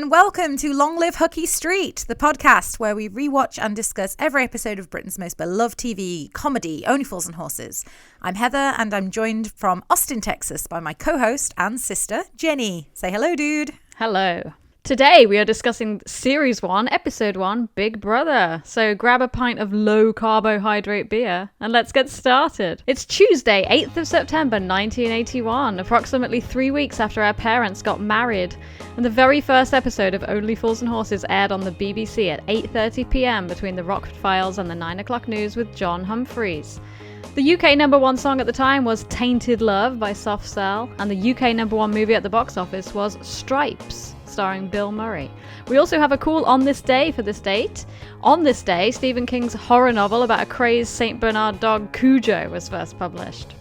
and welcome to Long Live Hooky Street, the podcast where we rewatch and discuss every episode of Britain's most beloved TV comedy, Only Fools and Horses. I'm Heather, and I'm joined from Austin, Texas by my co-host and sister, Jenny. Say hello, dude. Hello. Today we are discussing Series 1, Episode 1, Big Brother. So grab a pint of low carbohydrate beer and let's get started. It's Tuesday, 8th of September 1981, approximately 3 weeks after our parents got married. And the very first episode of Only Fools and Horses aired on the BBC at 8:30 p.m. between the Rockford Files and the 9 o'clock news with John Humphreys. The UK number one song at the time was Tainted Love by Soft Cell, and the UK number one movie at the box office was Stripes, starring Bill Murray. We also have a cool On This Day for this date. On this day, Stephen King's horror novel about a crazed St. Bernard dog, Cujo, was first published.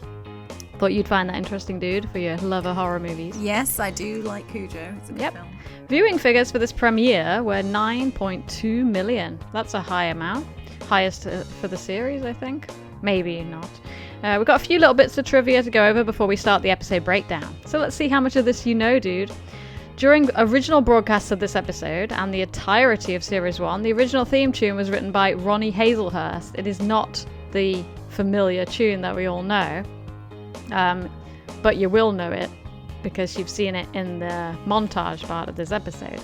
Thought you'd find that interesting, dude, for your love of horror movies. Yes, I do like Cujo. It's a good film. Viewing figures for this premiere were 9.2 million. That's a high amount. Highest for the series, I think. Maybe not. We've got a few little bits of trivia to go over before we start the episode breakdown. So let's see how much of this you know, dude. During original broadcasts of this episode and the entirety of Series 1, the original theme tune was written by Ronnie Hazelhurst. It is not the familiar tune that we all know, but you will know it because you've seen it in the montage part of this episode.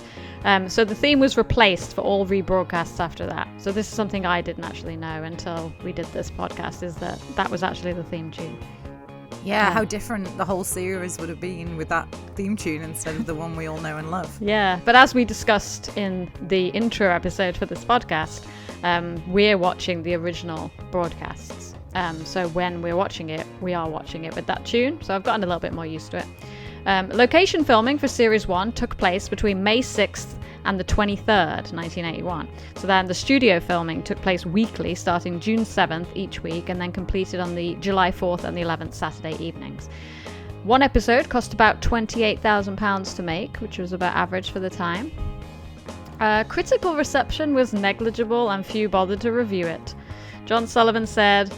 So the theme was replaced for all rebroadcasts after that. So this is something I didn't actually know until we did this podcast, is that was actually the theme tune. Yeah, how different the whole series would have been with that theme tune instead of the one we all know and love. Yeah, but as we discussed in the intro episode for this podcast, we're watching the original broadcasts. So when we're watching it, we are watching it with that tune. So I've gotten a little bit more used to it. Location filming for Series 1 took place between May 6th and the 23rd, 1981. So then the studio filming took place weekly, starting June 7th each week, and then completed on the July 4th and the 11th Saturday evenings. One episode cost about £28,000 to make, which was about average for the time. Critical reception was negligible and few bothered to review it. John Sullivan said,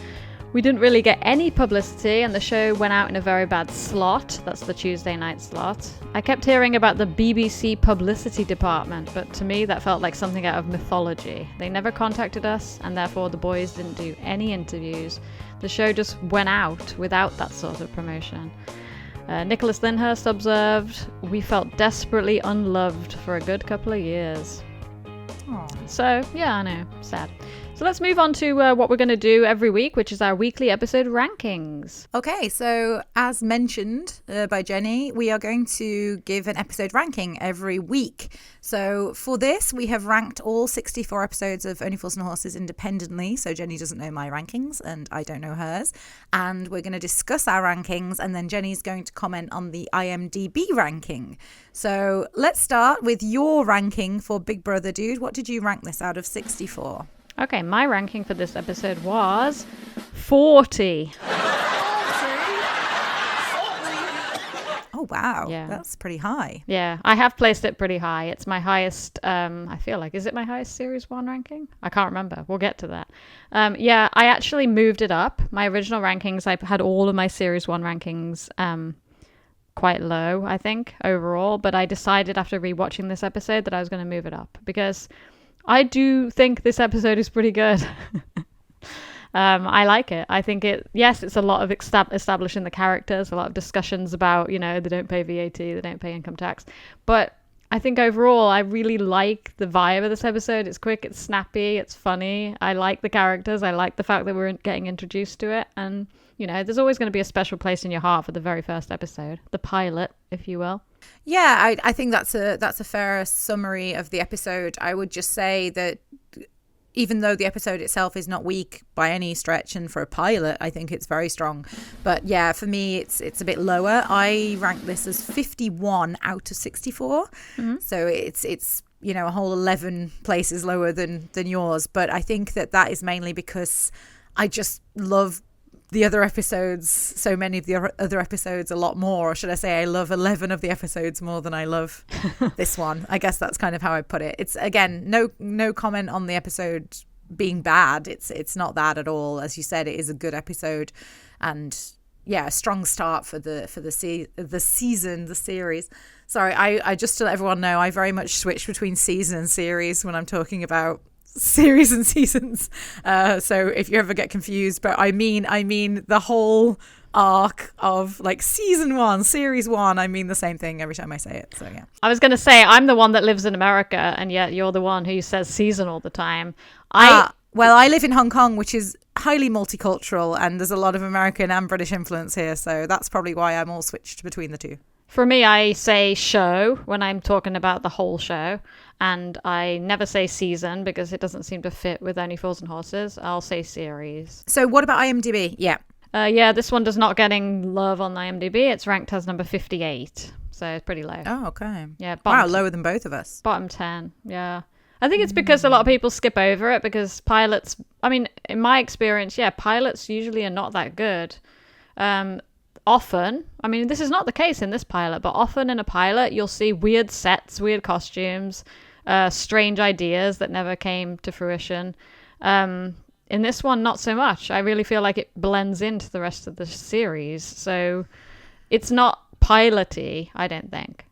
"We didn't really get any publicity and the show went out in a very bad slot." That's the Tuesday night slot. "I kept hearing about the BBC publicity department, but to me that felt like something out of mythology. They never contacted us and therefore the boys didn't do any interviews. The show just went out without that sort of promotion." Nicholas Lyndhurst observed, "We felt desperately unloved for a good couple of years." Aww. So, yeah, I know. Sad. So let's move on to what we're going to do every week, which is our weekly episode rankings. Okay, so as mentioned by Jenny, we are going to give an episode ranking every week. So for this, we have ranked all 64 episodes of Only Fools and Horses independently. So Jenny doesn't know my rankings and I don't know hers. And we're going to discuss our rankings and then Jenny's going to comment on the IMDb ranking. So let's start with your ranking for Big Brother, dude. What did you rank this out of 64? Okay, my ranking for this episode was 40. Oh, wow. Yeah. That's pretty high. Yeah, I have placed it pretty high. It's my highest, I feel like, is it my highest Series 1 ranking? I can't remember. We'll get to that. Yeah, I actually moved it up. My original rankings, I had all of my Series 1 rankings quite low, I think, overall. But I decided after rewatching this episode that I was going to move it up because I do think this episode is pretty good. I like it. I think it's a lot of establishing the characters, a lot of discussions about, they don't pay VAT, they don't pay income tax. But I think overall, I really like the vibe of this episode. It's quick, it's snappy, it's funny. I like the characters. I like the fact that we're getting introduced to it. And, there's always going to be a special place in your heart for the very first episode, the pilot, if you will. Yeah, I think that's a fair summary of the episode. I would just say that even though the episode itself is not weak by any stretch, and for a pilot, I think it's very strong. But yeah, for me, it's a bit lower. I rank this as 51 out of 64. Mm-hmm. So it's a whole 11 places lower than yours. But I think that is mainly because I just love the other episodes, so many of the other episodes a lot more. Or should I say I love 11 of the episodes more than I love this one. I guess that's kind of how I put it. It's, again, no comment on the episode being bad. It's not that at all. As you said, it is a good episode. And, a strong start for the series. Sorry, I just to let everyone know, I very much switch between season and series when I'm talking about series and seasons. So if you ever get confused, but I mean the whole arc of like season 1, series 1. I mean the same thing every time I say it. So yeah. I was going to say, I'm the one that lives in America, and yet you're the one who says season all the time. Well, I live in Hong Kong, which is highly multicultural, and there's a lot of American and British influence here. So that's probably why I'm all switched between the two. For me, I say show when I'm talking about the whole show, and I never say season because it doesn't seem to fit with Only Fools and Horses. I'll say series. So what about IMDb? Yeah, this one does not getting love on IMDb. It's ranked as number 58, so it's pretty low. Oh, okay. Yeah, wow, lower than both of us. Bottom 10, yeah. I think it's because a lot of people skip over it because pilots, I mean, in my experience, pilots usually are not that good. Often, I mean, this is not the case in this pilot, but often in a pilot, you'll see weird sets, weird costumes, strange ideas that never came to fruition. In this one, not so much. I really feel like it blends into the rest of the series. So it's not pilot-y, I don't think.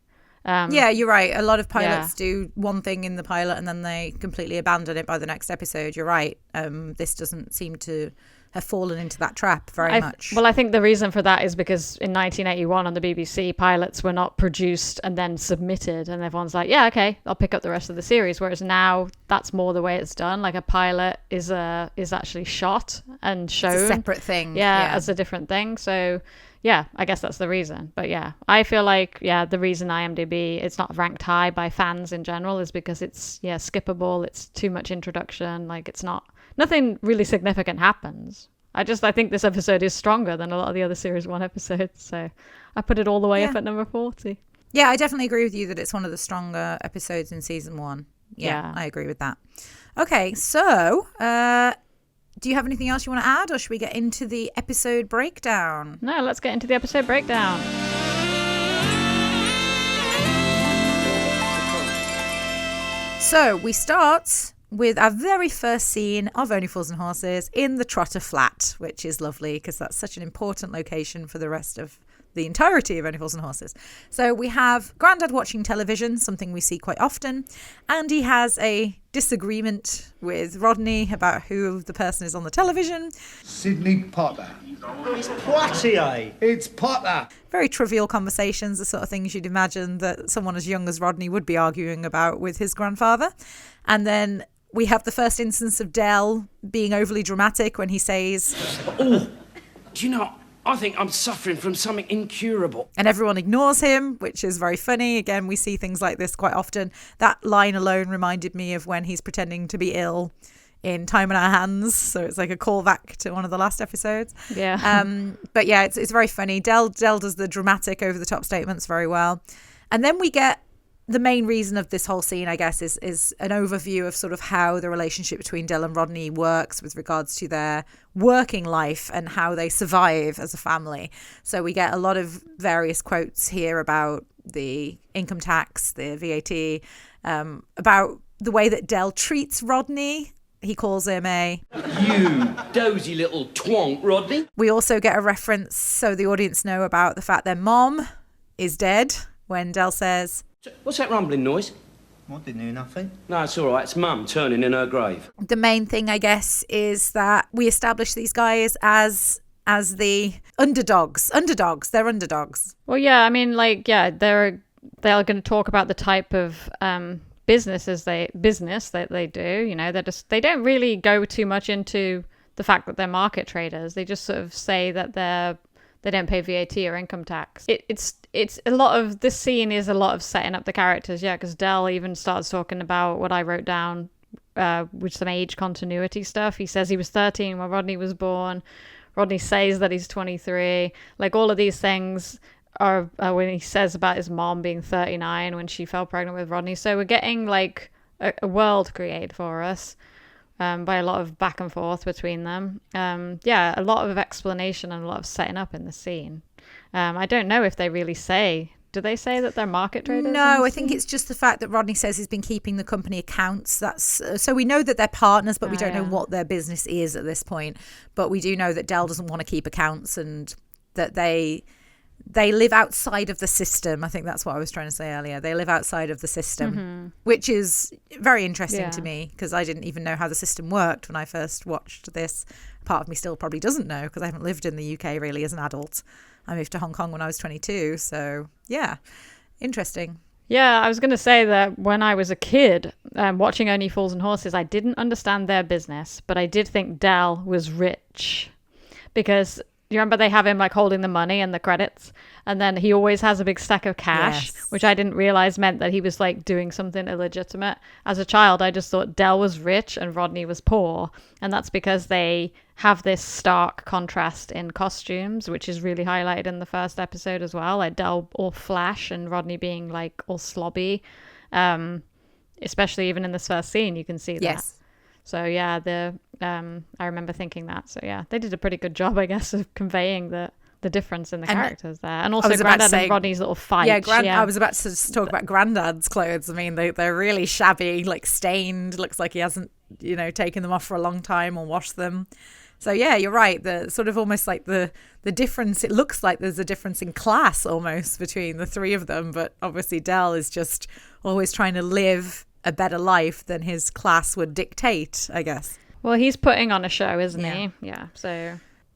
Yeah, you're right. A lot of pilots do one thing in the pilot and then they completely abandon it by the next episode. You're right. This doesn't seem to have fallen into that trap very much. Well, I think the reason for that is because in 1981 on the BBC, pilots were not produced and then submitted, and everyone's like, yeah, okay, I'll pick up the rest of the series. Whereas now that's more the way it's done. Like a pilot is actually shot and shown. It's a separate thing. Yeah, as a different thing. So yeah, I guess that's the reason. But yeah, I feel like, the reason IMDb, it's not ranked high by fans in general is because it's, skippable. It's too much introduction. Like nothing really significant happens. I think this episode is stronger than a lot of the other series 1 episodes. So I put it all the way up at number 40. Yeah, I definitely agree with you that it's one of the stronger episodes in season 1. Yeah. I agree with that. Okay, so do you have anything else you want to add, or should we get into the episode breakdown? No, let's get into the episode breakdown. So we start with our very first scene of Only Fools and Horses in the Trotter flat, which is lovely because that's such an important location for the rest of the entirety of Only Fools and Horses. So we have Grandad watching television, something we see quite often, and he has a disagreement with Rodney about who the person is on the television. Sydney Potter. It's Poitier. It's Potter. Very trivial conversations, the sort of things you'd imagine that someone as young as Rodney would be arguing about with his grandfather. And then we have the first instance of Del being overly dramatic when he says, "Oh, do you know, I think I'm suffering from something incurable." And everyone ignores him, which is very funny. Again, we see things like this quite often. That line alone reminded me of when he's pretending to be ill in Time on Our Hands. So it's like a callback to one of the last episodes. Yeah. But yeah, it's very funny. Del does the dramatic over-the-top statements very well. And then we get the main reason of this whole scene, I guess, is an overview of sort of how the relationship between Del and Rodney works with regards to their working life and how they survive as a family. So we get a lot of various quotes here about the income tax, the VAT, about the way that Del treats Rodney. He calls him "You dozy little twonk, Rodney." We also get a reference so the audience know about the fact their mom is dead when Del says, "What's that rumbling noise?" I didn't hear nothing. No, it's all right. It's Mum turning in her grave. The main thing, I guess, is that we establish these guys as the underdogs. They're underdogs. Well, yeah, I mean, they're going to talk about the type of business that they do. You know, they don't really go too much into the fact that they're market traders. They just sort of say that they don't pay VAT or income tax. It's a lot of this scene is a lot of setting up the characters, because Del even starts talking about what I wrote down with some age continuity stuff. He says he was 13 when Rodney was born. Rodney says that he's 23. Like all of these things are when he says about his mom being 39 when she fell pregnant with Rodney. So we're getting like a world created for us. By a lot of back and forth between them. A lot of explanation and a lot of setting up in the scene. I don't know if they really say, do they say that they're market traders? No, I think it's just the fact that Rodney says he's been keeping the company accounts. That's so we know that they're partners, but we don't know what their business is at this point. But we do know that Del doesn't want to keep accounts, and that they live outside of the system. I think that's what I was trying to say earlier. They live outside of the system, which is very interesting to me, because I didn't even know how the system worked when I first watched this. Part of me still probably doesn't know, because I haven't lived in the UK really as an adult. I moved to Hong Kong when I was 22. So yeah, interesting. Yeah, I was going to say that when I was a kid watching Only Fools and Horses, I didn't understand their business, but I did think Del was rich, because you remember they have him like holding the money and the credits, and then he always has a big stack of cash, which I didn't realize meant that he was like doing something illegitimate. As a child, I just thought Del was rich and Rodney was poor, and that's because they have this stark contrast in costumes, which is really highlighted in the first episode as well, like Del all flash and Rodney being like all slobby, especially even in this first scene you can see that. So yeah, I remember thinking that. So yeah, they did a pretty good job, I guess, of conveying the difference in the characters there. And also Grandad and Rodney's little fight. I was about to talk about Grandad's clothes. I mean, they're really shabby, like stained. Looks like he hasn't, taken them off for a long time or washed them. So yeah, you're right. The sort of almost like the difference, it looks like there's a difference in class almost between the three of them. But obviously Del is just always trying to live a better life than his class would dictate, I guess. Well, he's putting on a show, isn't he? Yeah.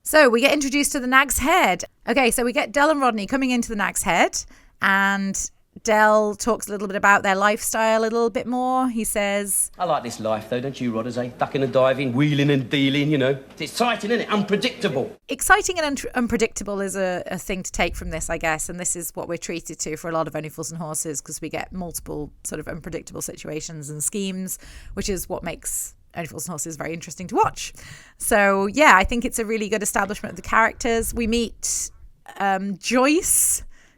So we get introduced to the Nag's Head. Okay, so we get Del and Rodney coming into the Nag's Head, and Del talks a little bit about their lifestyle a little bit more. He says, I like this life, though, don't you, Rodders, eh? Ducking and diving, wheeling and dealing, It's exciting, isn't it? Unpredictable. Exciting and unpredictable is a thing to take from this, I guess. And this is what we're treated to for a lot of Only Fools and Horses, because we get multiple sort of unpredictable situations and schemes, which is what makes Only Fools and Horses very interesting to watch. So, yeah, I think it's a really good establishment of the characters. We meet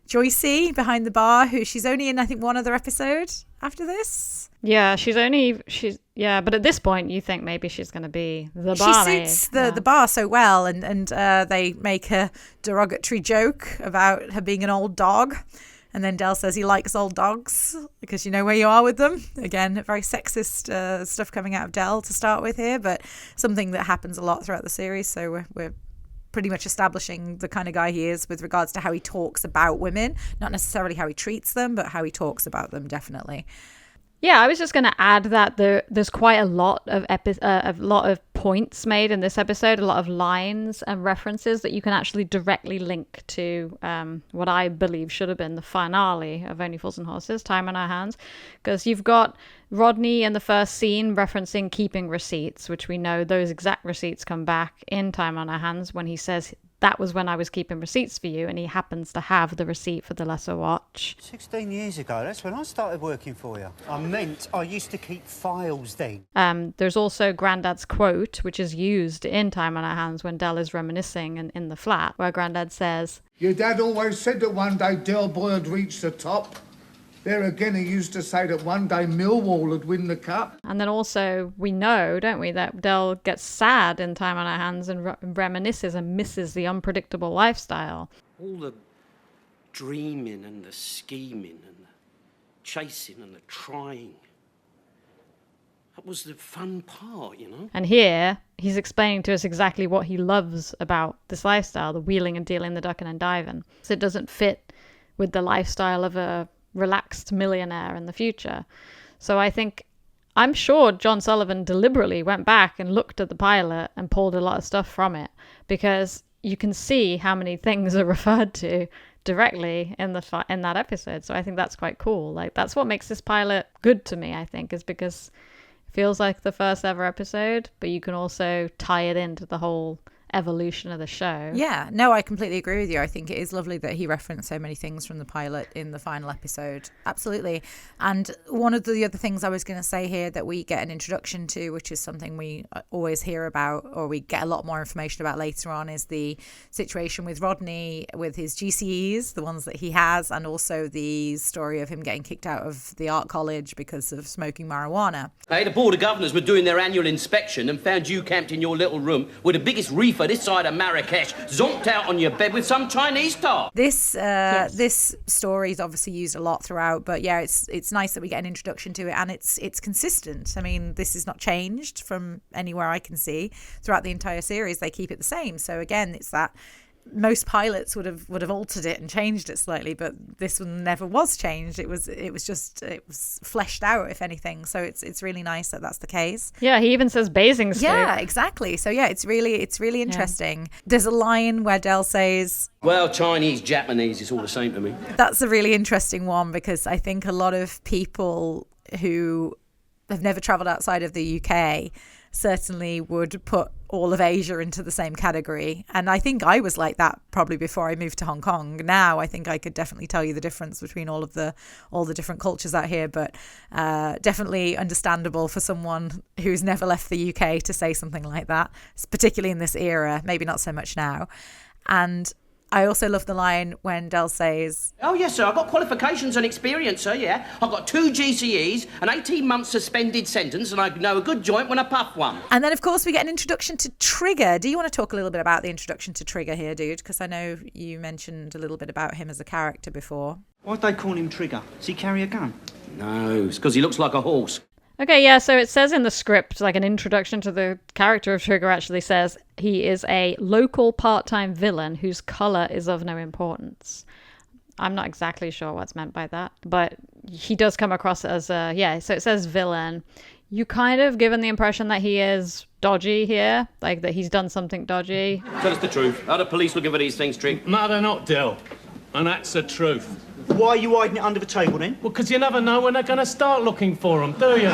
Joycey behind the bar, who she's only in, I think, one other episode after this. Yeah, but at this point you think maybe she's going to be the barmaid. She suits the bar so well, and they make a derogatory joke about her being an old dog, and then Del says he likes old dogs because you know where you are with them. Again, very sexist stuff coming out of Del to start with here, but something that happens a lot throughout the series, so we're pretty much establishing the kind of guy he is with regards to how he talks about women, not necessarily how he treats them, but how he talks about them, definitely. Yeah, I was just going to add that there's quite a lot of points made in this episode, a lot of lines and references that you can actually directly link to what I believe should have been the finale of Only Fools and Horses, Time on Our Hands, because you've got Rodney in the first scene referencing keeping receipts, which we know those exact receipts come back in Time on Our Hands when he says, that was when I was keeping receipts for you, and he happens to have the receipt for the lesser watch. 16 years ago, that's when I started working for you. I meant I used to keep files then. There's also Grandad's quote, which is used in Time on Our Hands when Del is reminiscing in the flat, where Grandad says, Your dad always said that one day Del Boy would reach the top. There again, he used to say that one day Millwall would win the cup. And then also, we know, don't we, that Del gets sad in Time on Our Hands and reminisces and misses the unpredictable lifestyle. All the dreaming and the scheming and the chasing and the trying. That was the fun part, And here, he's explaining to us exactly what he loves about this lifestyle, the wheeling and dealing, the ducking and diving. So it doesn't fit with the lifestyle of a relaxed millionaire in the future. So I'm sure John Sullivan deliberately went back and looked at the pilot and pulled a lot of stuff from it, because you can see how many things are referred to directly in that episode. So I think that's quite cool. Like, that's what makes this pilot good to me, I think, is because it feels like the first ever episode, but you can also tie it into the whole evolution of the show. Yeah, no, I completely agree with you. I think it is lovely that he referenced so many things from the pilot in the final episode. Absolutely. And one of the other things I was going to say here that we get an introduction to, which is something we always hear about, or we get a lot more information about later on, is the situation with Rodney with his GCEs, the ones that he has, and also the story of him getting kicked out of the art college because of smoking marijuana. Hey, the Board of Governors were doing their annual inspection and found you camped in your little room with the biggest reefer this side of Marrakesh, zonked out on your bed with some Chinese tart. This story is obviously used a lot throughout, but yeah, it's nice that we get an introduction to it, and it's consistent. I mean, this is not changed from anywhere I can see throughout the entire series. They keep it the same. So again, it's that most pilots would have altered it and changed it slightly, but this one never was changed. It was fleshed out, if anything. So it's really nice that that's the case. Yeah, he even says Basingstoke. Yeah, exactly. So yeah, it's really interesting. Yeah. There's a line where Del says, "Well, Chinese, Japanese, it's all the same to me." That's a really interesting one, because I think a lot of people who have never traveled outside of the UK certainly would put all of Asia into the same category. And I think I was like that probably before I moved to Hong Kong. Now I think I could definitely tell you the difference between all the different cultures out here, but definitely understandable for someone who's never left the UK to say something like that, particularly in this era, maybe not so much now. And I also love the line when Del says, "Oh, yes, sir, I've got qualifications and experience, sir, yeah. I've got 2 GCEs, an 18-month suspended sentence, and I know a good joint when I puff one." And then, of course, we get an introduction to Trigger. Do you want to talk a little bit about the introduction to Trigger here, dude? Because I know you mentioned a little bit about him as a character before. Why'd they call him Trigger? Does he carry a gun? No, it's because he looks like a horse. Okay, yeah, so it says in the script, like an introduction to the character of Trigger actually says he is a local part-time villain whose colour is of no importance. I'm not exactly sure what's meant by that, but he does come across as so it says villain. You kind of given the impression that he is dodgy here, like that he's done something dodgy. Tell us the truth. Are the police looking for these things, Trig? No, they're not, Del. And that's the truth. Why are you hiding it under the table then? Well, because you never know when they're going to start looking for them, do you?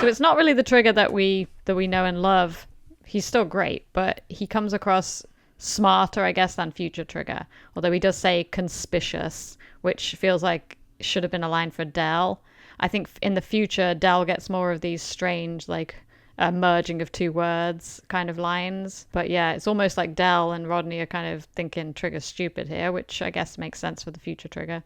So it's not really the Trigger that we know and love. He's still great, but he comes across smarter, I guess, than future Trigger. Although he does say conspicuous, which feels like should have been a line for Del. I think in the future, Del gets more of these strange, like, merging of 2 words kind of lines. But yeah, it's almost like Del and Rodney are kind of thinking Trigger's stupid here, which I guess makes sense for the future Trigger.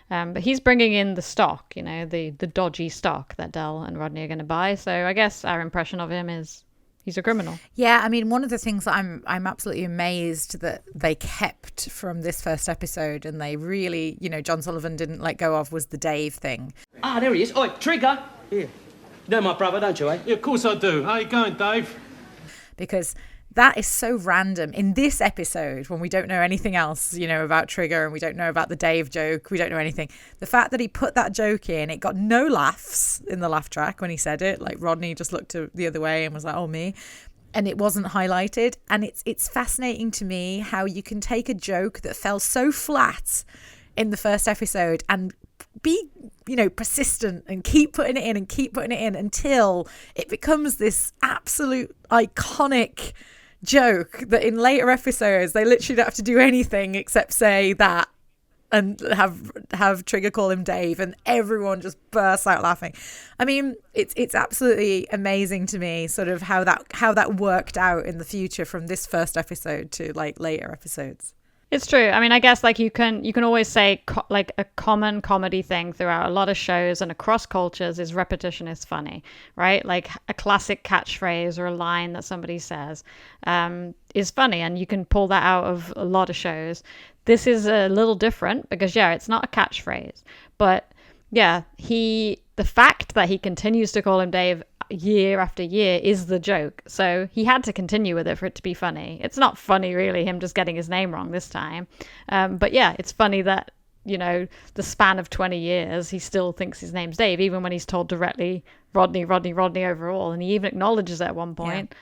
But he's bringing in the stock, the dodgy stock that Del and Rodney are going to buy. So I guess our impression of him is he's a criminal. Yeah, I mean, one of the things that I'm absolutely amazed that they kept from this first episode, and they really, John Sullivan didn't let go of, was the Dave thing. Ah, there he is. Oi, Trigger. Here. You know my brother, don't you, eh? Yeah, of course I do. How you going, Dave? Because that is so random in this episode when we don't know anything else, about Trigger, and we don't know about the Dave joke. We don't know anything. The fact that he put that joke in, it got no laughs in the laugh track when he said it. Like Rodney just looked the other way and was like, "Oh, me." And it wasn't highlighted. And it's fascinating to me how you can take a joke that fell so flat in the first episode and be persistent and keep putting it in until it becomes this absolute iconic joke that in later episodes they literally don't have to do anything except say that and have Trigger call him Dave, and everyone just bursts out laughing. I mean, it's absolutely amazing to me sort of how that worked out in the future from this first episode to like later episodes. It's true. I mean, I guess like you can always say like a common comedy thing throughout a lot of shows and across cultures is repetition is funny, right? Like a classic catchphrase or a line that somebody says is funny, and you can pull that out of a lot of shows. This is a little different because it's not a catchphrase, but the fact that he continues to call him Dave year after year is the joke. So he had to continue with it for it to be funny. It's not funny really, him just getting his name wrong this time. But it's funny that, the span of 20 years, he still thinks his name's Dave, even when he's told directly Rodney overall. And he even acknowledges it at one point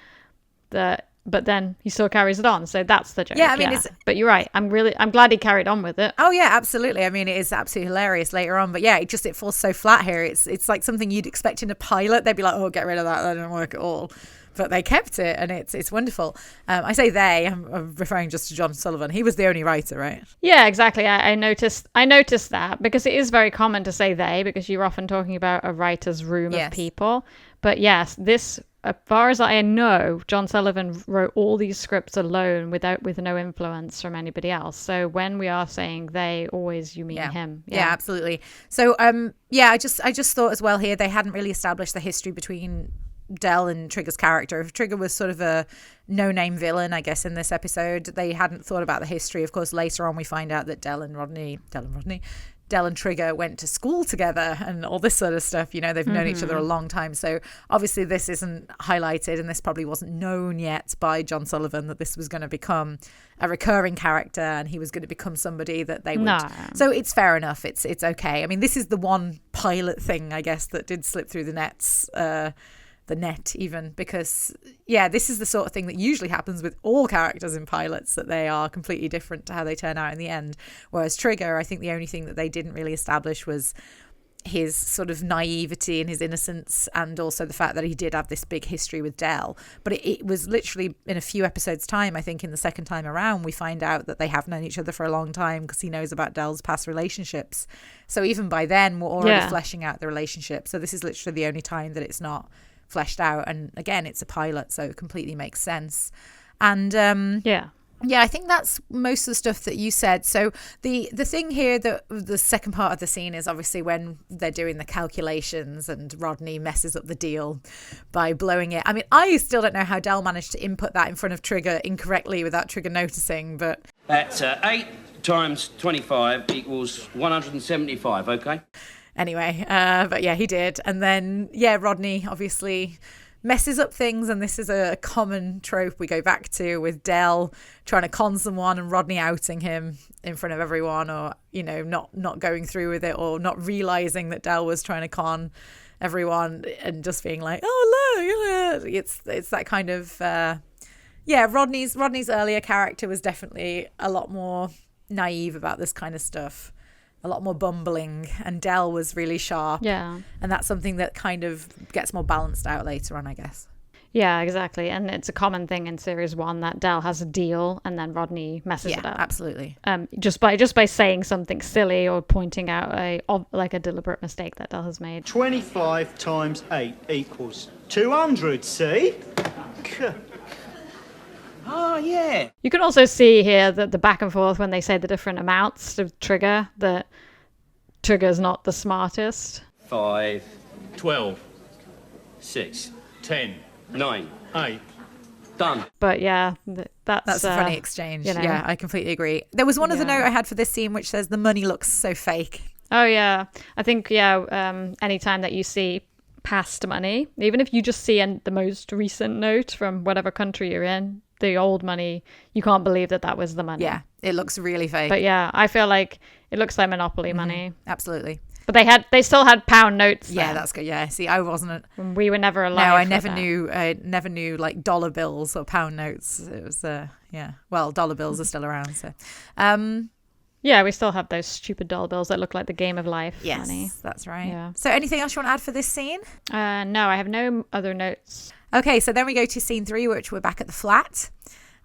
but then he still carries it on. So that's the joke. Yeah, I mean, but you're right. I'm glad he carried on with it. Oh yeah, absolutely. I mean, it is absolutely hilarious later on. But it falls so flat here. It's like something you'd expect in a pilot. They'd be like, "Oh, get rid of that. That didn't work at all." But they kept it, and it's wonderful. I say they. I'm referring just to John Sullivan. He was the only writer, right? Yeah, exactly. I noticed that because it is very common to say they, because you're often talking about a writer's room of people. But yes, this. As far as I know, John Sullivan wrote all these scripts alone with no influence from anybody else. So when we are saying they, always you mean him. Yeah, absolutely. So I just thought as well here they hadn't really established the history between Del and Trigger's character. If Trigger was sort of a no-name villain, I guess, in this episode, they hadn't thought about the history. Of course, later on we find out that Del and Rodney Del and Trigger went to school together and all this sort of stuff. You know, they've known each other a long time. So obviously this isn't highlighted, and this probably wasn't known yet by John Sullivan that this was going to become a recurring character and he was going to become somebody that they would. No. So it's fair enough. It's okay. I mean, this is the one pilot thing, I guess, that did slip through the nets, the net even, because this is the sort of thing that usually happens with all characters in pilots, that they are completely different to how they turn out in the end. Whereas Trigger, I think the only thing that they didn't really establish was his sort of naivety and his innocence, and also the fact that he did have this big history with Del. But it was literally in a few episodes time, I think in the second time around, we find out that they have known each other for a long time because he knows about Del's past relationships. So even by then we're already fleshing out the relationship. So this is literally the only time that it's not fleshed out, and again it's a pilot, so it completely makes sense. And I think that's most of the stuff that you said. So the thing here, that the second part of the scene is obviously when they're doing the calculations and Rodney messes up the deal by blowing it. I mean, I still don't know how Del managed to input that in front of Trigger incorrectly without Trigger noticing, but That's 8 times 25 equals 175, okay? Anyway, but yeah, he did. And then, Rodney obviously messes up things. And this is a common trope we go back to, with Del trying to con someone and Rodney outing him in front of everyone, or, you know, not going through with it, or not realizing that Del was trying to con everyone and just being like, oh, look. It's that kind of, Rodney's earlier character was definitely a lot more naive about this kind of stuff. A lot more bumbling, and Del was really sharp. Yeah. And that's something that kind of gets more balanced out later on, I guess. Yeah, exactly. And it's a common thing in series 1 that Del has a deal and then Rodney messes it up. Yeah, absolutely. Just by saying something silly or pointing out a deliberate mistake that Del has made. 25 times 8 equals 200, see? Oh, yeah. You can also see here that the back and forth when they say the different amounts to Trigger, that Trigger's not the smartest. 5, 12, 6, 10, 9, 8. Done. But yeah, that's a funny exchange. You know. Yeah, I completely agree. There was one other note I had for this scene which says the money looks so fake. Oh yeah, I think anytime that you see past money, even if you just see the most recent note from whatever country you're in, the old money, you can't believe that was the money. Yeah, it looks really fake. But yeah, I feel like it looks like Monopoly money. Absolutely. But they still had pound notes then. Yeah, that's good. Yeah, see, I wasn't. We were never alive. No, I never knew like dollar bills or pound notes. It was well, dollar bills are still around. So, yeah, we still have those stupid dollar bills that look like the Game of Life money. Yes, that's right. Yeah. So, anything else you want to add for this scene? No, I have no other notes. Okay, so then we go to scene 3, which we're back at the flat.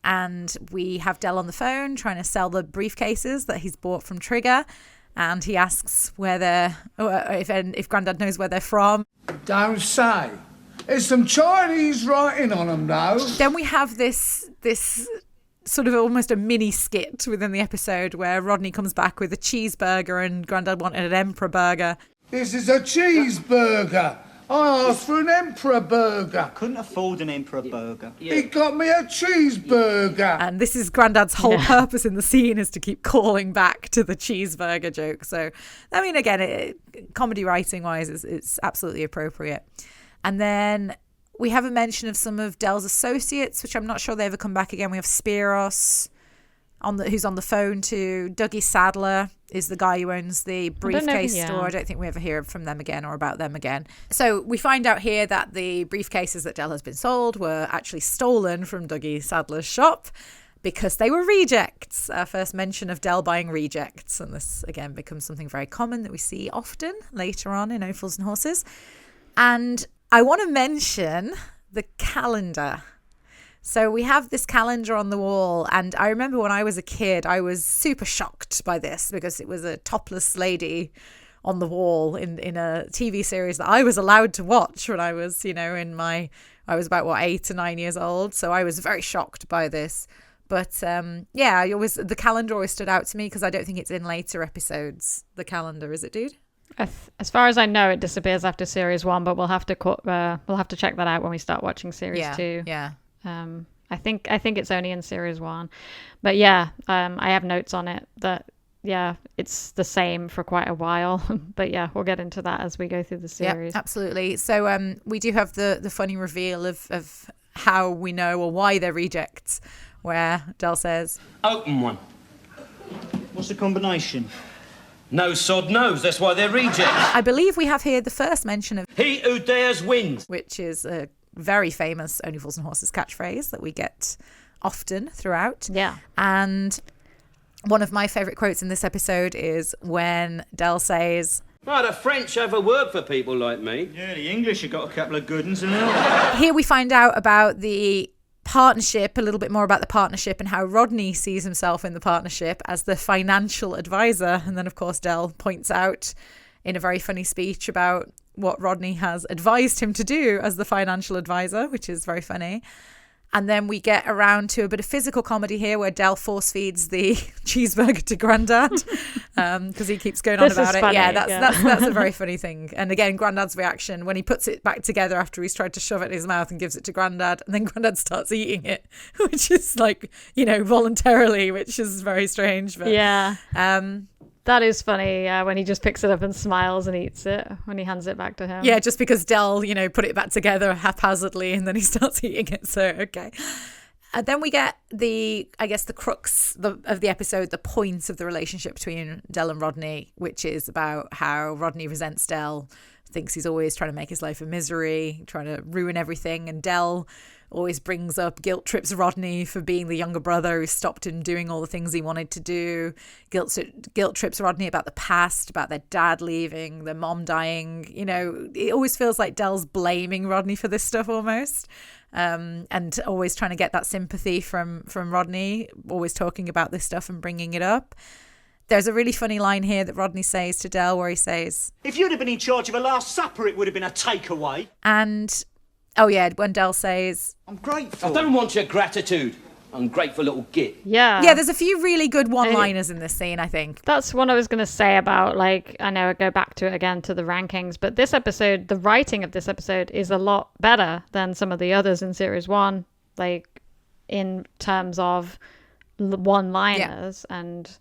And we have Del on the phone trying to sell the briefcases that he's bought from Trigger. And he asks if Grandad knows where they're from. Don't say. There's some Chinese writing on them, though. Then we have this sort of almost a mini skit within the episode where Rodney comes back with a cheeseburger and Grandad wanted an Emperor burger. This is a cheeseburger. I asked for an Emperor burger. Couldn't afford an Emperor burger. He got me a cheeseburger. And this is Grandad's whole purpose in the scene, is to keep calling back to the cheeseburger joke. So, I mean, again, comedy writing wise, it's absolutely appropriate. And then we have a mention of some of Del's associates, which I'm not sure they ever come back again. We have Spiros, who's on the phone to Dougie Sadler, is the guy who owns the briefcase store. I don't think we ever hear from them again or about them again. So we find out here that the briefcases that Del has been sold were actually stolen from Dougie Sadler's shop because they were rejects. Our first mention of Del buying rejects. And this, again, becomes something very common that we see often later on in Opals and Horses. And I want to mention the calendar. So we have this calendar on the wall, and I remember when I was a kid, I was super shocked by this because it was a topless lady on the wall in a TV series that I was allowed to watch when I was, I was about 8 or 9 years old. So I was very shocked by this. But the calendar always stood out to me because I don't think it's in later episodes. The calendar, is it, dude? As far as I know, it disappears after series 1, but we'll have to check that out when we start watching series 2. Yeah. I think it's only in series 1, but yeah, I have notes on it that yeah, it's the same for quite a while. But yeah, we'll get into that as we go through the series. Yeah, absolutely. So we do have the funny reveal of how we know or why they're rejects, where Del says, Open one. What's the combination? No sod knows, that's why they're rejects. I believe we have here the first mention of He who dares wins. which is a very famous Only Fools and Horses catchphrase that we get often throughout. Yeah. And one of my favourite quotes in this episode is when Del says, Oh, the French have a word for people like me. Yeah, the English have got a couple of good ones, and all. here we find out about the partnership, a little bit more about the partnership and how Rodney sees himself in the partnership as the financial advisor. And then, of course, Del points out in a very funny speech about what Rodney has advised him to do as the financial advisor, which is very funny. And then we get around to a bit of physical comedy here where Del force feeds the cheeseburger to Grandad because he keeps going on This about is it. funny, Yeah, yeah. that's a very funny thing. And again, Grandad's reaction when he puts it back together after he's tried to shove it in his mouth and gives it to Grandad, and then Grandad starts eating it, which is like, voluntarily, which is very strange. But, Yeah. That is funny, when he just picks it up and smiles and eats it when he hands it back to him. yeah, just because Del, put it back together haphazardly and then he starts eating it. So, okay. And then we get the crux of the episode, the point of the relationship between Del and Rodney, which is about how Rodney resents Del, thinks he's always trying to make his life a misery, trying to ruin everything. And Del always brings up guilt trips Rodney for being the younger brother who stopped him doing all the things he wanted to do. Guilt trips Rodney about the past, about their dad leaving, their mom dying. It always feels like Del's blaming Rodney for this stuff almost. And always trying to get that sympathy from Rodney, always talking about this stuff and bringing it up. There's a really funny line here that Rodney says to Del where he says, If you'd have been in charge of a Last Supper, it would have been a takeaway. and oh yeah, when Del says, I'm grateful. I don't want your gratitude, ungrateful little git. Yeah. yeah, there's a few really good one-liners in this scene, I think. That's what I was going to say about, I know I go back to it again to the rankings, but this episode, the writing of this episode is a lot better than some of the others in series 1, in terms of one-liners. Yeah. And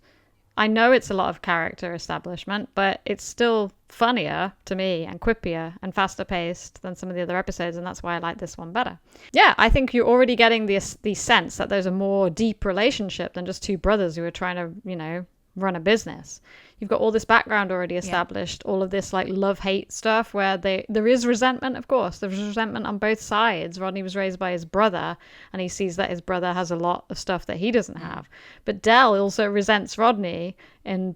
I know it's a lot of character establishment, but it's still funnier to me and quippier and faster paced than some of the other episodes, and that's why I like this one better. Yeah, I think you're already getting the sense that there's a more deep relationship than just two brothers who are trying to, run a business. You've got all this background already established, all of this love-hate stuff where there is resentment, of course. There's resentment on both sides. Rodney was raised by his brother and he sees that his brother has a lot of stuff that he doesn't have. But Del also resents Rodney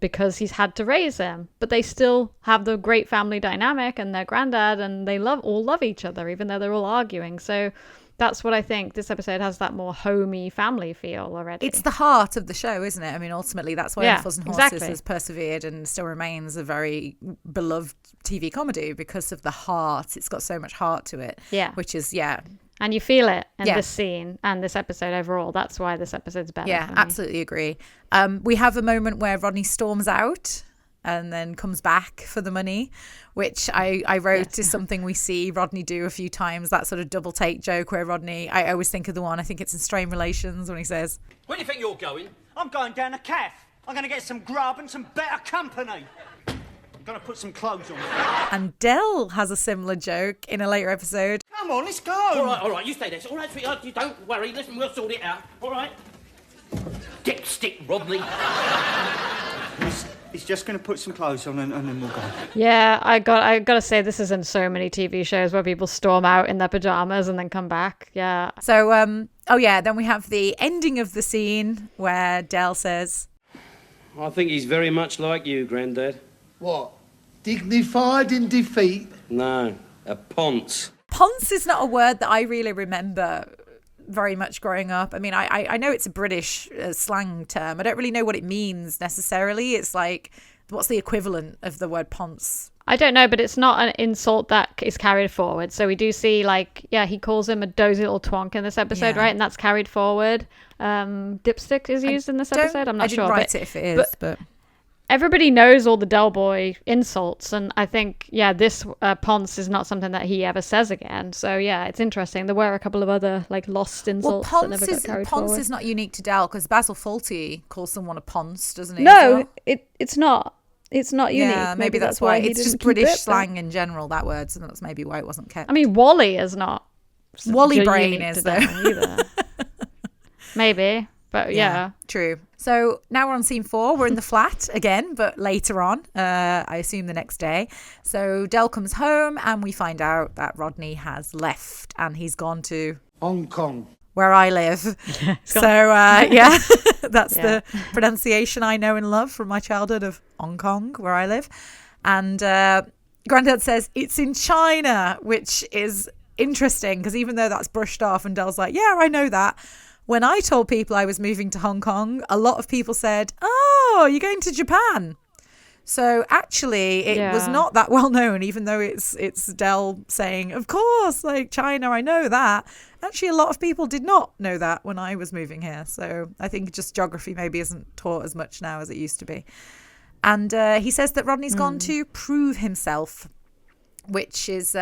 because he's had to raise him. But they still have the great family dynamic and their granddad, and they all love each other even though they're all arguing. So that's what I think. This episode has that more homey family feel already. It's the heart of the show, isn't it? I mean, ultimately, that's why Fuzz and Horses exactly. has persevered and still remains a very beloved TV comedy because of the heart. It's got so much heart to it. Yeah. Which is, And you feel it in this scene and this episode overall. That's why this episode's better. Yeah, absolutely agree. We have a moment where Rodney storms out and then comes back for the money, which I wrote is something we see Rodney do a few times, that sort of double take joke where Rodney, I always think of the one, I think it's in Strained Relations when he says, Where do you think you're going? I'm going down a cafe. I'm going to get some grub and some better company. I'm going to put some clothes on. and Del has a similar joke in a later episode. Come on, let's go. All right, you stay there. All right, sweetheart, you don't worry. Listen, we'll sort it out. All right? Dipstick, Rodney. He's just going to put some clothes on and then we'll go. Yeah, I gotta say this is in so many TV shows where people storm out in their pajamas and then come back. Yeah. So, then we have the ending of the scene where Del says, I think he's very much like you, Grandad. What? Dignified in defeat? No, a ponce. Ponce is not a word that I really remember very much growing up. I mean, I know it's a British slang term. I don't really know what it means necessarily. It's like, what's the equivalent of the word ponce? I don't know, but it's not an insult that is carried forward. So we do see he calls him a dozy little twonk in this episode, right? And that's carried forward. Dipstick is used in this episode. I'm not sure. I didn't write it if it is, but everybody knows all the Del Boy insults, and I think, this Ponce is not something that he ever says again. So yeah, it's interesting. There were a couple of other like lost insults that never got carried forward. Ponce is not unique to Del, because Basil Fawlty calls someone a Ponce, doesn't he? No, it's not. It's not unique. Yeah, maybe that's why. It's just British slang in general, that word, so that's maybe why it wasn't kept. I mean, Wally is not. Wally Brain is though. Either. Maybe. But yeah. True. So now we're on scene 4. We're in the flat again, but later on, I assume the next day. So Del comes home and we find out that Rodney has left and he's gone to Hong Kong. where I live. So that's the pronunciation I know and love from my childhood of Hong Kong, where I live. And Grandad says it's in China, which is interesting because even though that's brushed off and Del's like, yeah, I know that. When I told people I was moving to Hong Kong, a lot of people said, oh, you're going to Japan. So actually, it was not that well known, even though it's Del saying, of course, like China, I know that. Actually, a lot of people did not know that when I was moving here. So I think just geography maybe isn't taught as much now as it used to be. And he says that Rodney's gone to prove himself, which is...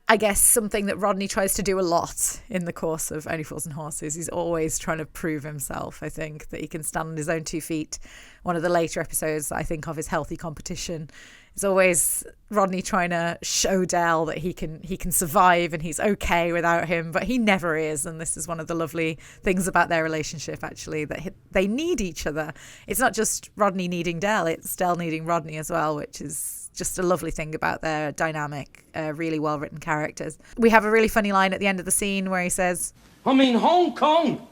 I guess something that Rodney tries to do a lot in the course of Only Fools and Horses. He's always trying to prove himself, I think, that he can stand on his own 2 feet. One of the later episodes I think of is Healthy Competition. It's always Rodney trying to show Del that he can survive and he's okay without him, but he never is. And this is one of the lovely things about their relationship, actually, that they need each other. It's not just Rodney needing Del, it's Del needing Rodney as well, which is just a lovely thing about their dynamic, really well-written characters. We have a really funny line at the end of the scene where he says, I'm in Hong Kong.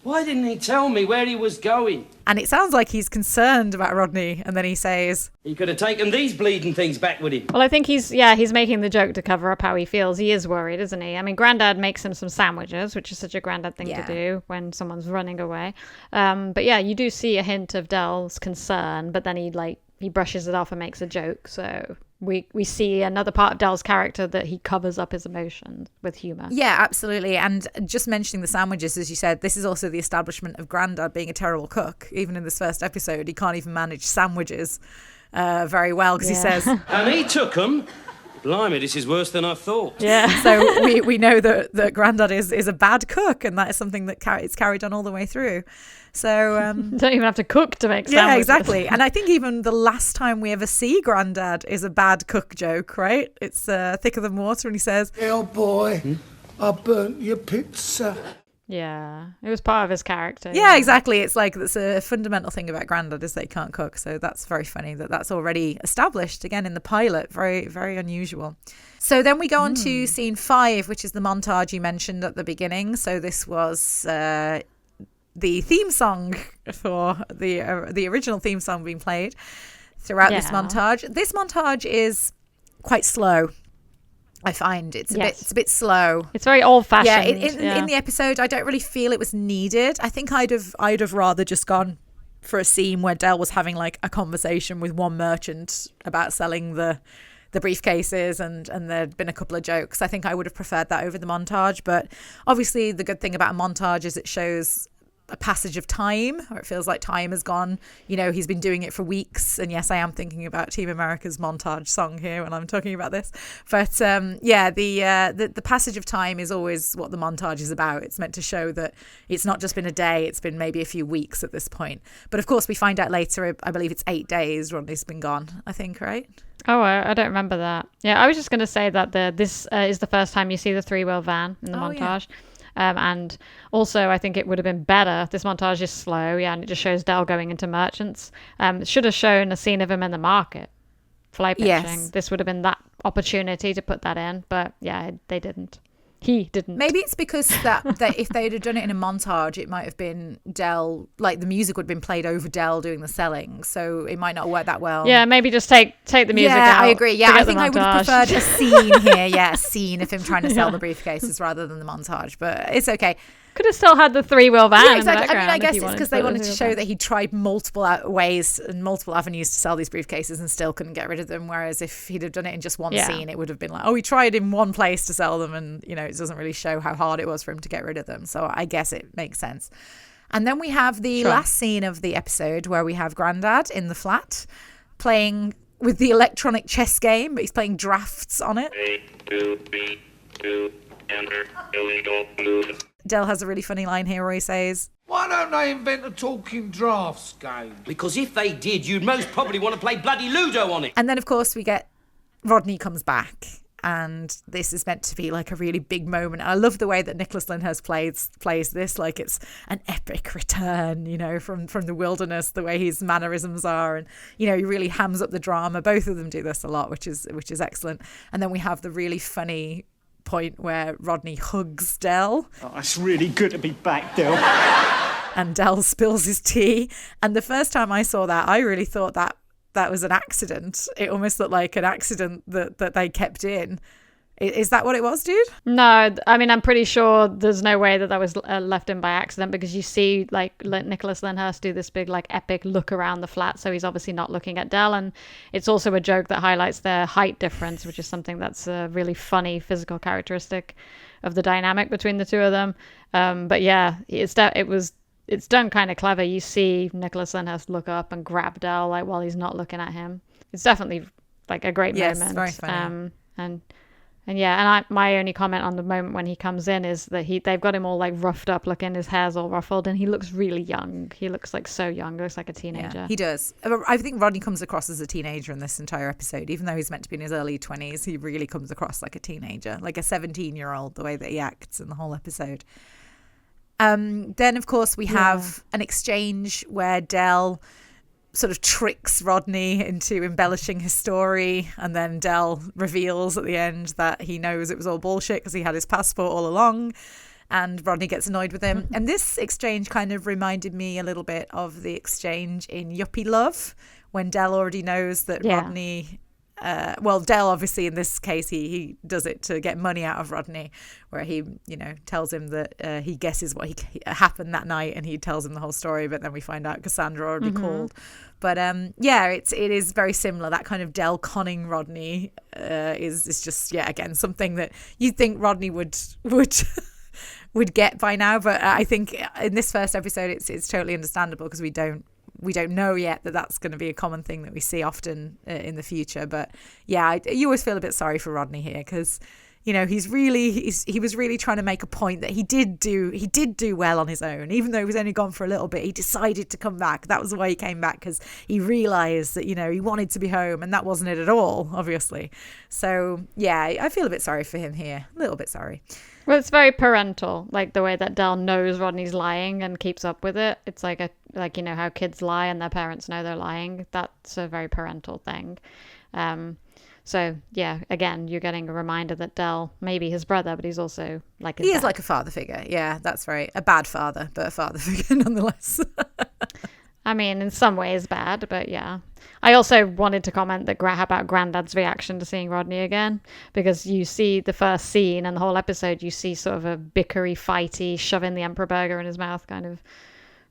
Why didn't he tell me where he was going? And it sounds like he's concerned about Rodney. And then he says, He could have taken these bleeding things back with him. Well, I think he's making the joke to cover up how he feels. He is worried, isn't he? I mean, Grandad makes him some sandwiches, which is such a Grandad thing to do when someone's running away. But yeah, you do see a hint of Del's concern, but then he brushes it off and makes a joke. So we see another part of Del's character that he covers up his emotions with humor. Yeah, absolutely. And just mentioning the sandwiches, as you said, this is also the establishment of Grandad being a terrible cook. Even in this first episode, he can't even manage sandwiches very well because he says... And he took them. Blimey, this is worse than I thought. Yeah. So we know that Grandad is a bad cook, and that is something that it's carried on all the way through. So don't even have to cook to make sandwiches. Yeah, exactly. And I think even the last time we ever see Grandad is a bad cook joke, right? It's thicker than water, and he says, Oh boy, I burnt your pizza. Yeah, it was part of his character. Yeah, exactly. It's like that's a fundamental thing about Grandad is they can't cook. So that's very funny that's already established again in the pilot. Very, very unusual. So then we go on to scene 5, which is the montage you mentioned at the beginning. So this was the theme song for the original theme song being played throughout this montage. This montage is quite slow. I find it's a bit slow. It's very old-fashioned. Yeah, in the episode, I don't really feel it was needed. I think I'd have rather just gone for a scene where Del was having like a conversation with one merchant about selling the briefcases and there'd been a couple of jokes. I think I would have preferred that over the montage. But obviously, the good thing about a montage is it shows a passage of time, or it feels like time has gone. You know, he's been doing it for weeks, and yes, I am thinking about Team America's montage song here when I'm talking about this. But the passage of time is always what the montage is about. It's meant to show that it's not just been a day; it's been maybe a few weeks at this point. But of course, we find out later. I believe it's 8 days. Rodney's been gone. I think, right? Oh, I don't remember that. Yeah, I was just going to say that this is the first time you see the 3-wheel van in the montage. Yeah. And also, I think it would have been better. This montage is slow, and it just shows Del going into merchants. It should have shown a scene of him in the market, fly pitching. Yes. This would have been that opportunity to put that in, but yeah, they didn't. He didn't. Maybe it's because that if they'd have done it in a montage, it might have been Del, like the music would have been played over Del doing the selling, so it might not work that well. Yeah, maybe just take the music out. Yeah, I agree. Yeah, I think I would have preferred a scene here. Yeah, a scene of him trying to sell the briefcases rather than the montage, but it's okay. Could have still had the 3-wheel van. Yeah, exactly. In the background. I mean, I guess it's because they wanted to show that he tried multiple ways and multiple avenues to sell these briefcases and still couldn't get rid of them. Whereas if he'd have done it in just one scene, it would have been like, oh, he tried in one place to sell them, and it doesn't really show how hard it was for him to get rid of them. So I guess it makes sense. And then we have the last scene of the episode where we have Grandad in the flat playing with the electronic chess game, but he's playing drafts on it. 8-2-B-2, enter illegal move. Del has a really funny line here where he says, Why don't they invent a talking drafts game? Because if they did, you'd most probably want to play bloody Ludo on it. and then of course we get Rodney comes back. And this is meant to be like a really big moment. I love the way that Nicholas Lyndhurst plays this, like it's an epic return, you know, from the wilderness, the way his mannerisms are. And, you know, he really hams up the drama. Both of them do this a lot, which is excellent. And then we have the really funny point where Rodney hugs Del. Oh, it's really good to be back, Del. And Del spills his tea. And the first time I saw that, I really thought that was an accident. It almost looked like an accident that they kept in. Is that what it was, dude? No, I mean, I'm pretty sure there's no way that was left in by accident, because you see like Nicholas Lyndhurst do this big like epic look around the flat, so he's obviously not looking at Del, and it's also a joke that highlights their height difference, which is something that's a really funny physical characteristic of the dynamic between the two of them. But yeah, it's done kind of clever. You see Nicholas Lyndhurst look up and grab Del like while he's not looking at him. It's definitely like a great moment. Very funny. My only comment on the moment when he comes in is that they've got him all like roughed up looking, his hair's all ruffled, and he looks really young. He looks like so young, looks like a teenager. Yeah, he does. I think Rodney comes across as a teenager in this entire episode. Even though he's meant to be in his early 20s, he really comes across like a teenager, like a 17-year-old, the way that he acts in the whole episode. Then, of course, we have an exchange where Del sort of tricks Rodney into embellishing his story, and then Del reveals at the end that he knows it was all bullshit because he had his passport all along, and Rodney gets annoyed with him. And this exchange kind of reminded me a little bit of the exchange in Yuppie Love, when Del already knows that Rodney... Del obviously in this case he does it to get money out of Rodney, where he, you know, tells him that he guesses what happened that night, and he tells him the whole story, but then we find out Cassandra already called. But it is very similar. That kind of Del conning Rodney is just again something that you'd think Rodney would get by now, but I think in this first episode it's totally understandable, because we don't know yet that that's going to be a common thing that we see often in the future. But yeah, you always feel a bit sorry for Rodney here, because, you know, he was really trying to make a point that he did do well on his own, even though he was only gone for a little bit. He decided to come back. That was why he came back, because he realized that, you know, he wanted to be home, and that wasn't it at all, obviously. So yeah, I feel a bit sorry for him here, a little bit sorry. Well, it's very parental, like the way that Del knows Rodney's lying and keeps up with it. It's like you know how kids lie and their parents know they're lying. That's a very parental thing. So yeah, again, you're getting a reminder that Del may be his brother, but he's also like his dad. Is like a father figure. Yeah, that's right. A bad father, but a father figure nonetheless. I mean, in some ways bad, but yeah. I also wanted to comment about Grandad's reaction to seeing Rodney again, because you see the first scene and the whole episode, you see sort of a bickery, fighty, shoving the Emperor burger in his mouth kind of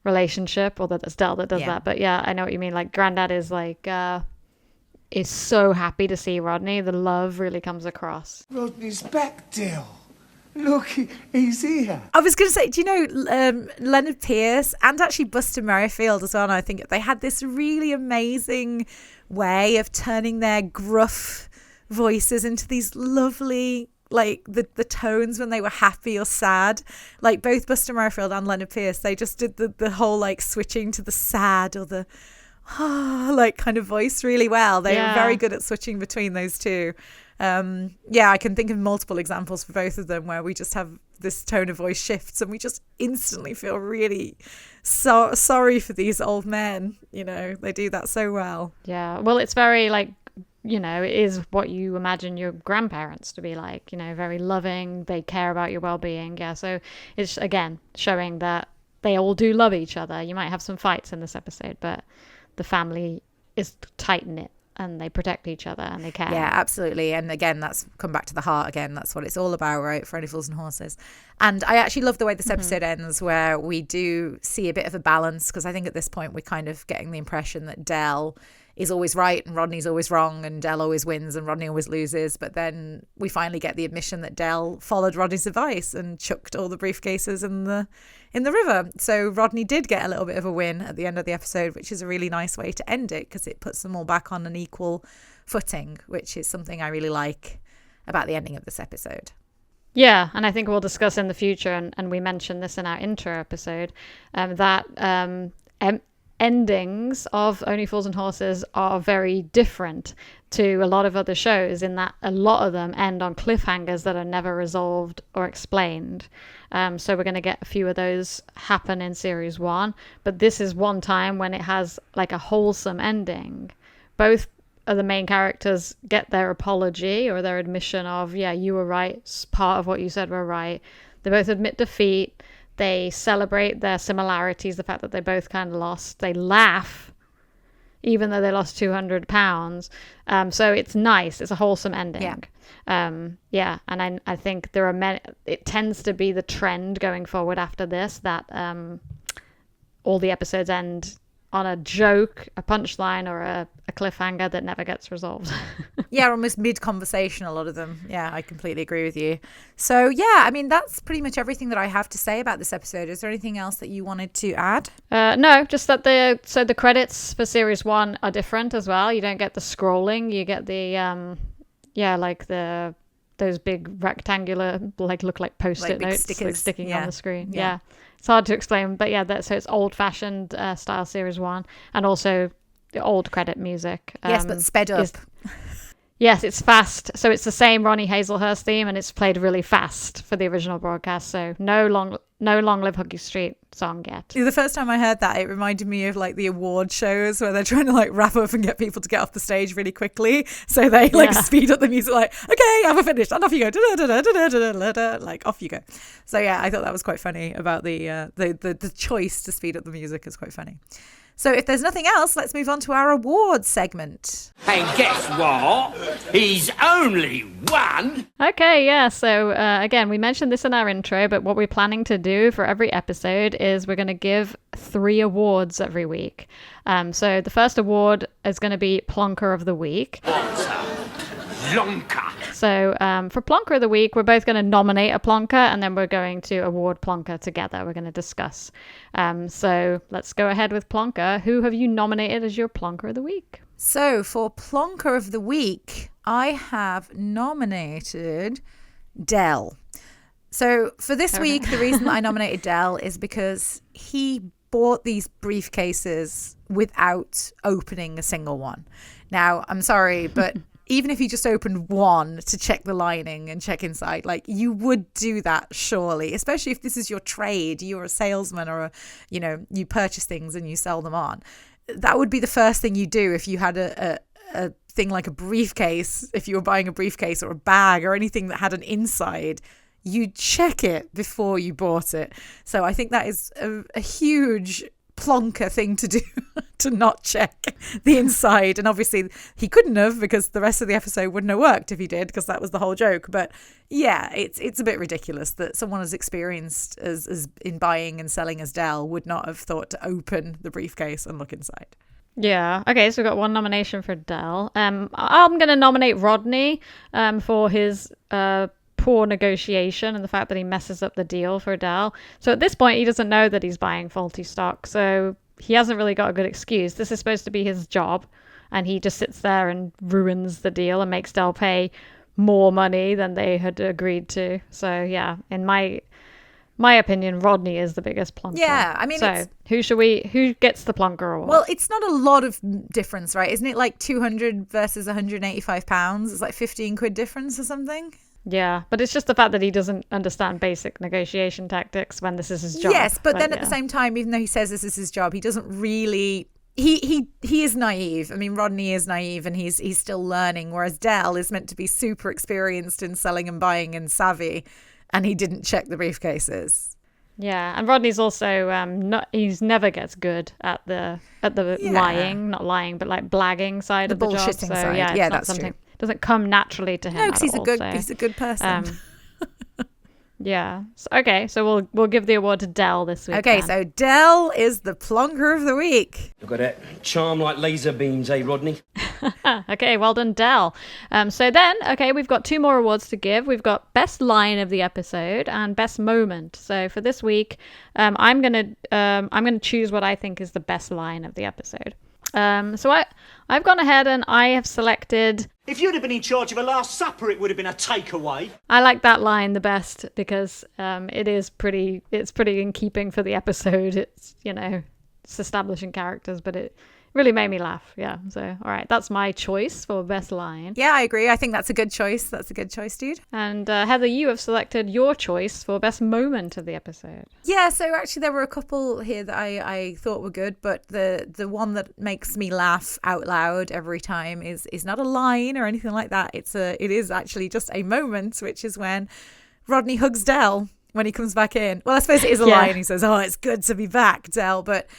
relationship, although that's Del that does that. But yeah, I know what you mean. Like, Grandad is like, is so happy to see Rodney. The love really comes across. Rodney's back, Del. Look, he's here. I was going to say, do you know Leonard Pierce and actually Buster Merrifield as well? And I think they had this really amazing way of turning their gruff voices into these lovely, like the tones when they were happy or sad. Like both Buster Merrifield and Leonard Pierce, they just did the whole like switching to the sad or the like kind of voice really well. They were very good at switching between those two. I can think of multiple examples for both of them where we just have this tone of voice shifts and we just instantly feel really sorry for these old men. You know, they do that so well. Yeah, well, it's very like, you know, it is what you imagine your grandparents to be like, you know, very loving, they care about your well-being. Yeah, so it's again showing that they all do love each other. You might have some fights in this episode, but the family is tight-knit and they protect each other and they care. Yeah, absolutely. And again, that's come back to the heart again. That's what it's all about, right? For Only Fools and Horses. And I actually love the way this episode ends, where we do see a bit of a balance, because I think at this point we're kind of getting the impression that Del is always right and Rodney's always wrong, and Del always wins and Rodney always loses. But then we finally get the admission that Del followed Rodney's advice and chucked all the briefcases in the river. So Rodney did get a little bit of a win at the end of the episode, which is a really nice way to end it because it puts them all back on an equal footing, which is something I really like about the ending of this episode. Yeah, and I think we'll discuss in the future, and we mentioned this in our intro episode, that endings of Only Fools and Horses are very different to a lot of other shows in that a lot of them end on cliffhangers that are never resolved or explained. So we're going to get a few of those happen in series 1, but this is one time when it has like a wholesome ending. Both of the main characters get their apology or their admission of, yeah, you were right, part of what you said were right. They both admit defeat. They celebrate their similarities, the fact that they both kind of lost. They laugh, even though they lost 200 pounds. So it's nice. It's a wholesome ending. Yeah. And I think there are many, it tends to be the trend going forward after this, that all the episodes end on a joke, a punchline, or a cliffhanger that never gets resolved. Yeah, almost mid-conversation, a lot of them. Yeah, I completely agree with you. So, yeah, I mean, that's pretty much everything that I have to say about this episode. Is there anything else that you wanted to add? No, just that the credits for series 1 are different as well. You don't get the scrolling. You get the, those big rectangular, look like Post-it notes stickers, sticking on the screen. Yeah. It's hard to explain, but yeah, so it's old-fashioned style series 1, and also the old credit music. Yes, but sped up. Yes, it's fast. So it's the same Ronnie Hazelhurst theme, and it's played really fast for the original broadcast. So no Long Live Hooky Street song yet. The first time I heard that, it reminded me of like the award shows where they're trying to like wrap up and get people to get off the stage really quickly. So they speed up the music, like, okay, I'm finished, and off you go, like off you go. So yeah, I thought that was quite funny about the choice to speed up the music is quite funny. So if there's nothing else, let's move on to our awards segment. And guess what? He's only one. Okay, yeah. So again, we mentioned this in our intro, but what we're planning to do for every episode is we're going to give 3 awards every week. So the first award is going to be Plonker of the Week. Plonker. So for Plonker of the Week, we're both going to nominate a Plonker, and then we're going to award Plonker together. We're going to discuss. So let's go ahead with Plonker. Who have you nominated as your Plonker of the Week? So for Plonker of the Week, I have nominated Del. So for this week, the reason that I nominated Del is because he bought these briefcases without opening a single one. Now, I'm sorry, but even if you just opened one to check the lining and check inside, like, you would do that surely, especially if this is your trade, you're a salesman, or you purchase things and you sell them on. That would be the first thing you do if you had a thing like a briefcase. If you were buying a briefcase or a bag or anything that had an inside, you check it before you bought it. So I think that is a huge plonker thing to do, to not check the inside. And obviously he couldn't have, because the rest of the episode wouldn't have worked if he did, because that was the whole joke. But yeah, it's a bit ridiculous that someone as experienced as in buying and selling as Del would not have thought to open the briefcase and look inside. Yeah. Okay, so we've got one nomination for Del. I'm going to nominate Rodney for his poor negotiation and the fact that he messes up the deal for Del. So at this point, he doesn't know that he's buying faulty stock, so he hasn't really got a good excuse. This is supposed to be his job, and he just sits there and ruins the deal and makes Del pay more money than they had agreed to. So yeah, in my opinion, Rodney is the biggest plonker. Yeah, I mean, so who gets the plonker award? Well, it's not a lot of difference, right? Isn't it like 200 versus 185 pounds? It's like 15 quid difference or something. Yeah, but it's just the fact that he doesn't understand basic negotiation tactics when this is his job. Yes, but then at the same time, even though he says this is his job, he doesn't really. He is naive. I mean, Rodney is naive, and he's still learning. Whereas Del is meant to be super experienced in selling and buying and savvy, and he didn't check the briefcases. Yeah, and Rodney's also he's never gets good at the lying, not lying, but like blagging side of the job. Bullshitting side. Yeah, that's something true. Doesn't come naturally to him. No, because he's a good person. Yeah. Okay, so we'll give the award to Del this week. Okay, then. so Del is the plonker of the week. Look at that. Charm like laser beams, eh, Rodney? Okay, well done, Del. So then, okay, we've got 2 more awards to give. We've got best line of the episode and best moment. So for this week, I'm gonna choose what I think is the best line of the episode. So I've gone ahead and I have selected. If you'd have been in charge of a Last Supper, it would have been a takeaway. I like that line the best because it's pretty in keeping for the episode. It's, it's establishing characters, but it really made me laugh. Yeah. So, all right, that's my choice for best line. Yeah, I agree. I think that's a good choice. That's a good choice, dude. And Heather, you have selected your choice for best moment of the episode. Yeah, so actually there were a couple here that I thought were good, but the one that makes me laugh out loud every time is not a line or anything like that. It is actually just a moment, which is when Rodney hugs Del when he comes back in. Well, I suppose it is a line. He says, "Oh, it's good to be back, Del," but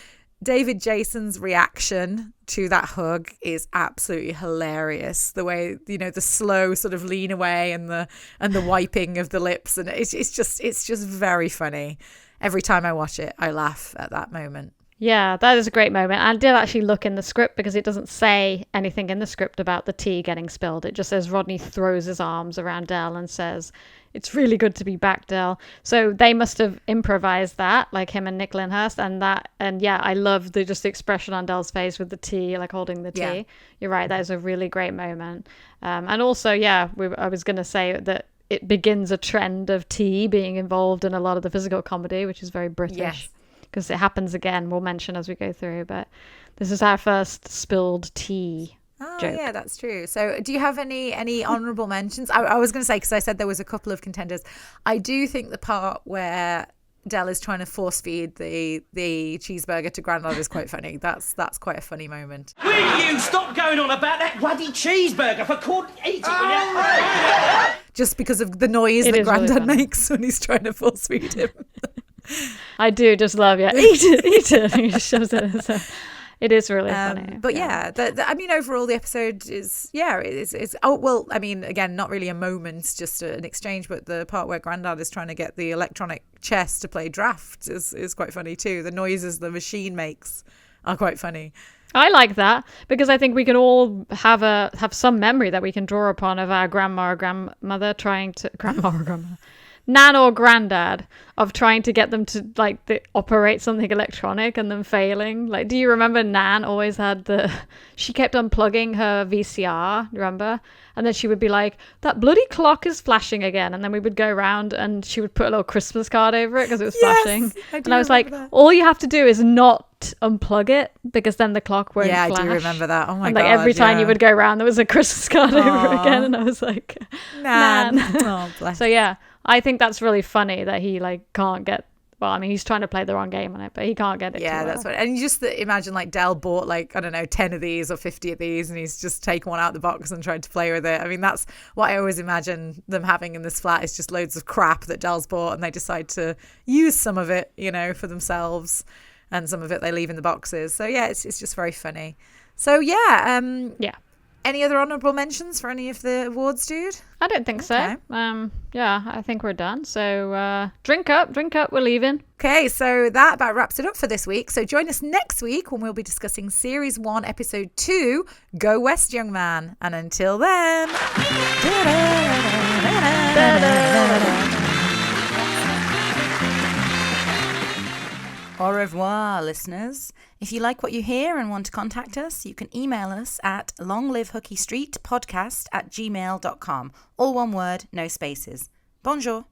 David Jason's reaction to that hug is absolutely hilarious. The way, the slow sort of lean away and the wiping of the lips, and it's just very funny. Every time I watch it, I laugh at that moment. Yeah, that is a great moment. I did actually look in the script because it doesn't say anything in the script about the tea getting spilled. It just says Rodney throws his arms around Del and says, "It's really good to be back, Del." So they must have improvised that, like him and Nick Lyndhurst, and yeah, I love the expression on Del's face with the tea, like holding the tea. Yeah. You're right, that is a really great moment. And also, yeah, I was going to say that it begins a trend of tea being involved in a lot of the physical comedy, which is very British. Yes. Because it happens again, we'll mention as we go through, but this is our first spilled tea joke. Yeah, that's true. So do you have any honourable mentions? I was going to say, because I said there was a couple of contenders, I do think the part where Del is trying to force feed the cheeseburger to Grandad is quite funny. That's quite a funny moment. Will you stop going on about that bloody cheeseburger for eat it, will you? Just because of the noise that Grandad makes when he's trying to force feed him. I do just love eat it. He just shoves it in his mouth. It is really funny. But yeah, overall the episode is, again, not really a moment, just an exchange, but the part where Grandad is trying to get the electronic chess to play draft is quite funny too. The noises the machine makes are quite funny. I like that because I think we can all have some memory that we can draw upon of our grandma or grandmother Nan or Grandad of trying to get them to operate something electronic and then failing. Like, do you remember Nan always had she kept unplugging her VCR, remember? And then she would be like, "That bloody clock is flashing again." And then we would go around and she would put a little Christmas card over it because it was flashing. And I was like, that. All you have to do is not unplug it because then the clock won't flash. Yeah, I do remember that. Oh my God. God. Every time you would go around, there was a Christmas card over it again. And I was like, Nan. Oh, bless. So yeah. I think that's really funny that he can't get. Well, I mean, he's trying to play the wrong game on it, but he can't get it. Yeah, that's right. And you just imagine Del bought 10 of these or 50 of these, and he's just taken one out of the box and tried to play with it. I mean, that's what I always imagine them having in this flat is just loads of crap that Del's bought, and they decide to use some of it, for themselves, and some of it they leave in the boxes. So yeah, it's just very funny. So yeah, yeah. Any other honourable mentions for any of the awards, dude? I don't think so. Yeah, I think we're done. So drink up, we're leaving. Okay, so that about wraps it up for this week. So join us next week when we'll be discussing Series 1, Episode 2, Go West, Young Man. And until then... Au revoir, listeners. If you like what you hear and want to contact us, you can email us at longlivehooky street podcast@gmail.com. All one word, no spaces. Bonjour.